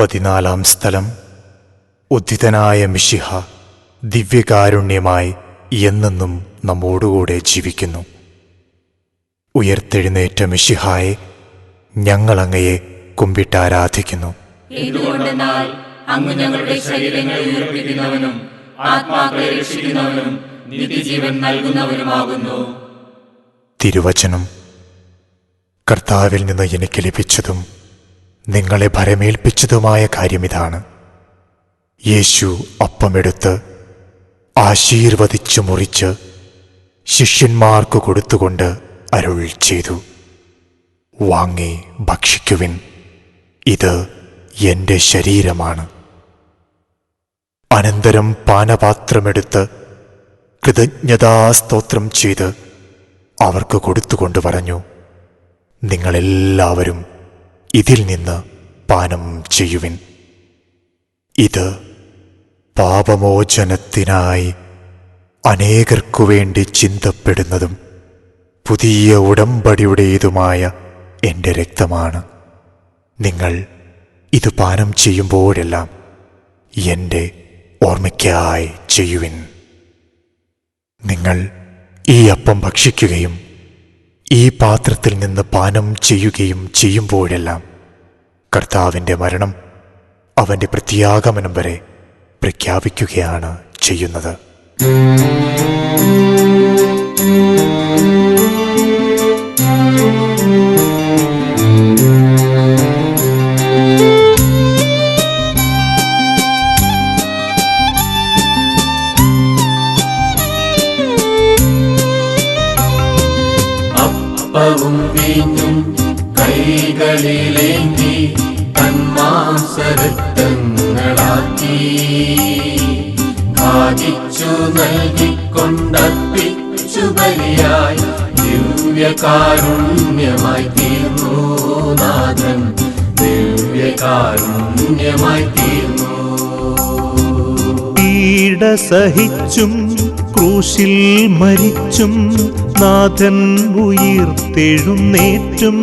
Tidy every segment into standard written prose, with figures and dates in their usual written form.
14 സ്ഥലം. ഉദ്ധിതനായ മിശിഹ ദിവ്യകാരുണ്യമായി എന്നെന്നും നമ്മോടുകൂടെ ജീവിക്കുന്നു. ഉയർത്തെഴുന്നേറ്റ മിശിഹായെ ഞങ്ങളങ്ങയെ കുമ്പിട്ടാരാധിക്കുന്നു. എന്തുകൊണ്ടെന്നാൽ അങ്ങ് ഞങ്ങളുടെ ശരീരങ്ങളെ ഉയർപ്പിക്കുന്നവനും ആത്മാക്കളെ രക്ഷിക്കുന്നവനും നിത്യജീവൻ നൽകുന്നവനുമാകുന്നു. തിരുവചനം. കർത്താവിൽ നിന്ന് എനിക്ക് ലഭിച്ചതും നിങ്ങളെ ഭരമേൽപ്പിച്ചതുമായ കാര്യമിതാണ്: യേശു അപ്പമെടുത്ത് ആശീർവദിച്ചു മുറിച്ച് ശിഷ്യന്മാർക്ക് കൊടുത്തുകൊണ്ട് അരുൾ ചെയ്തു, വാങ്ങി ഭക്ഷിക്കുവിൻ, ഇത് എൻ്റെ ശരീരമാണ്. അനന്തരം പാനപാത്രമെടുത്ത് കൃതജ്ഞതാസ്തോത്രം ചെയ്ത് അവർക്ക് കൊടുത്തുകൊണ്ട് പറഞ്ഞു, നിങ്ങളെല്ലാവരും ഇതിൽ നിന്ന് പാനം ചെയ്യുവിൻ. ഇത് പാപമോചനത്തിനായി അനേകർക്കു വേണ്ടി ചിന്തപ്പെടുന്നതും പുതിയ ഉടമ്പടിയുടേതുമായ എൻ്റെ രക്തമാണ്. നിങ്ങൾ ഇത് പാനം ചെയ്യുമ്പോഴെല്ലാം എൻ്റെ ഓർമ്മയ്ക്കായി ചെയ്യുവിൻ. നിങ്ങൾ ഈ അപ്പം ഭക്ഷിക്കുകയും ഈ പാത്രത്തിൽ നിന്ന് പാനം ചെയ്യുകയും ചെയ്യുമ്പോഴെല്ലാം കർത്താവിൻ്റെ മരണം അവൻ്റെ പ്രത്യാഗമനം വരെ പ്രഖ്യാപിക്കുകയാണ് ചെയ്യുന്നത്. അപ്പവും വീഞ്ഞും കൈകളിലേന്തി തന്മാംസരക്തങ്ങളാക്കി ഭാഗിച്ചു നൽകിക്കൊണ്ടർപ്പിച്ചു ബലിയായി ദിവ്യകാരുണ്യമായി തീർന്നു നാഥൻ, ദിവ്യകാരുണ്യമായി തീർന്നു. പീഡ സഹിച്ചും ക്രൂശിൽ മരിച്ചും നാഥൻ ഉയിർത്തെഴുന്നേറ്റും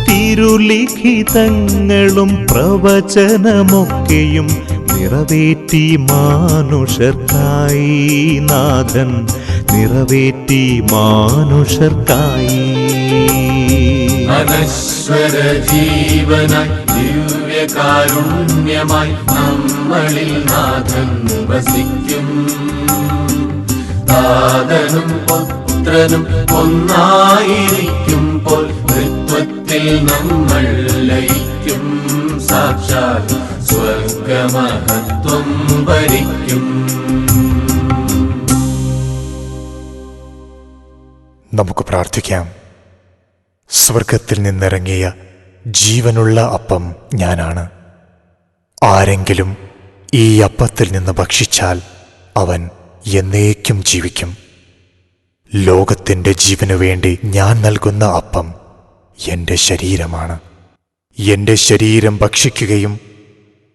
തിരുലിഖിതങ്ങളും പ്രവചനമൊക്കെയും നിറവേറ്റി മാനുഷർക്കായി നാഥൻ, നിറവേറ്റി മാനുഷർക്കായി. അനശ്വര ജീവനായി ദിവ്യകാരുണ്യമായി നമ്മളിൽ നാഥൻ വസിക്കും. താതനും പുത്രനും ഒന്നായിരിക്കുമ്പോൾ തൃത്വത്തിൽ നമ്മൾ ലയിക്കും. സാക്ഷാൽ സ്വർഗമഹത്വം ഭരിക്കും. നമുക്ക് പ്രാർത്ഥിക്കാം. സ്വർഗത്തിൽ നിന്നിറങ്ങിയ ജീവനുള്ള അപ്പം ഞാനാണ്. ആരെങ്കിലും ഈ അപ്പത്തിൽ നിന്ന് ഭക്ഷിച്ചാൽ അവൻ എന്നേക്കും ജീവിക്കും. ലോകത്തിൻ്റെ ജീവനു വേണ്ടി ഞാൻ നൽകുന്ന അപ്പം എൻ്റെ ശരീരമാണ്. എൻ്റെ ശരീരം ഭക്ഷിക്കുകയും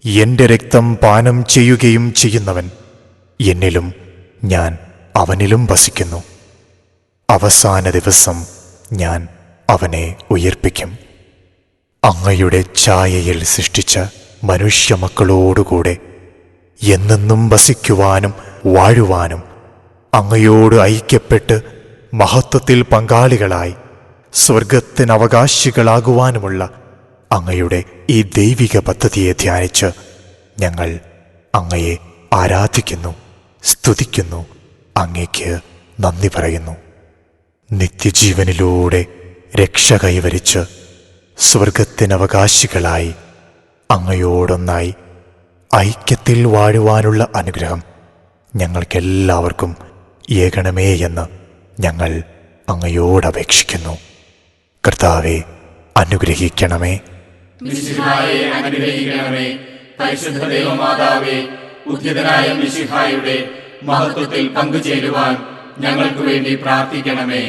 എൻ്റെ രക്തം പാനം ചെയ്യുകയും ചെയ്യുന്നവൻ എന്നിലും ഞാൻ അവനിലും വസിക്കുന്നു. അവസാന ദിവസം ഞാൻ അവനെ ഉയർപ്പിക്കും. അങ്ങയുടെ ഛായയിൽ സൃഷ്ടിച്ച മനുഷ്യമക്കളോടുകൂടെ എന്നെന്നും വസിക്കുവാനും വാഴുവാനും അങ്ങയോട് ഐക്യപ്പെട്ട് മഹത്വത്തിൽ പങ്കാളികളായി സ്വർഗത്തിന് അവകാശികളാകുവാനുമുള്ള അങ്ങയുടെ ഈ ദൈവിക പദ്ധതിയെ ധ്യാനിച്ച് ഞങ്ങൾ അങ്ങയെ ആരാധിക്കുന്നു, സ്തുതിക്കുന്നു, അങ്ങയ്ക്ക് നന്ദി പറയുന്നു. നിത്യജീവനിലൂടെ രക്ഷ കൈവരിച്ച് സ്വർഗത്തിനവകാശികളായി അങ്ങയോടൊന്നായി ഐക്യത്തിൽ വാഴുവാനുള്ള അനുഗ്രഹം ഞങ്ങൾക്കെല്ലാവർക്കും ഏകണമേ എന്ന് ഞങ്ങൾ അങ്ങയോടപേക്ഷിക്കുന്നു. കർത്താവെ, അനുഗ്രഹിക്കണമേ. മിശിഹായെ അനുഗ്രഹിക്കണമേ. പരിശുദ്ധ ദൈവമാതാവേ, ഉദ്ധിതനായ മിശിഹായുടെ മഹത്വത്തിൽ പങ്കുചേരുവാൻ ഞങ്ങൾക്ക് വേണ്ടി പ്രാർത്ഥിക്കണമേ.